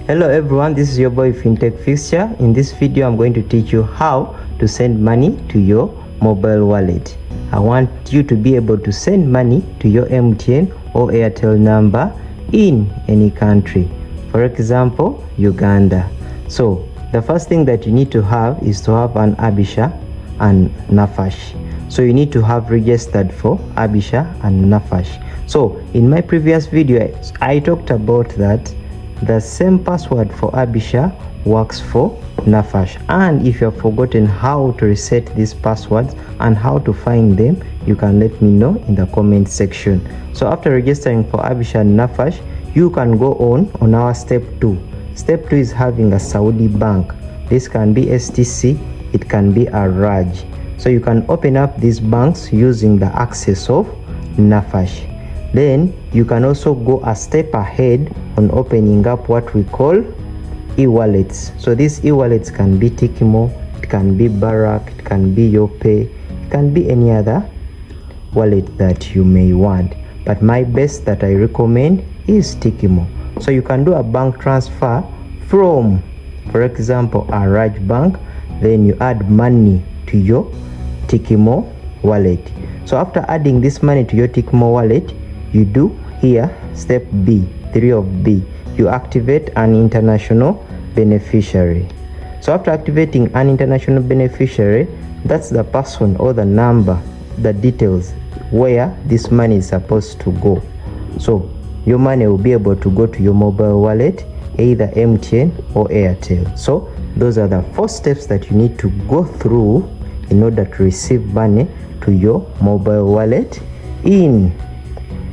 Hello everyone, this is your boy Fintech Fixture. In this video I'm going to teach you how to send money to your mobile wallet. I want you to be able to send money to your MTN or Airtel number in any country. For example, Uganda. So the first thing that you need to have is to have an Abisha and Nafash. So you need to have registered for Abisha and Nafash. So in my previous video I talked about that the same password for Abisha works for Nafash, and if you have forgotten how to reset these passwords and how to find them, you can let me know in the comment section. So after registering for Abisha and Nafash, you can go on our step 2. Step 2 is having a Saudi bank. This can be STC, it can be a Raj. So you can open up these banks using the access of Nafash. Then you can also go a step ahead on opening up what we call e-wallets. So these e-wallets can be Tikimo, it can be Barak, it can be Yope, it can be any other wallet that you may want. But my best that I recommend is Tikimo. So you can do a bank transfer from, for example, a Raj bank, then you add money to your Tikimo wallet. So after adding this money to your Tikimo wallet, you do here step B, 3 of B. You activate an international beneficiary. So after activating an international beneficiary, that's the person or the number, the details where this money is supposed to go. So your money will be able to go to your mobile wallet, either MTN or Airtel. So those are the 4 steps that you need to go through in order to receive money to your mobile wallet in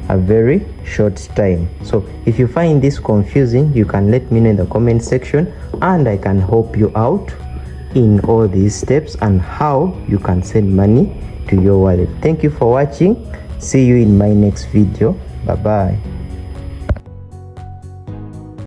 a very short time. So if you find this confusing, you can let me know in the comment section and I can help you out in all these steps and how you can send money to your wallet. Thank you for watching. See you in my next video. Bye bye.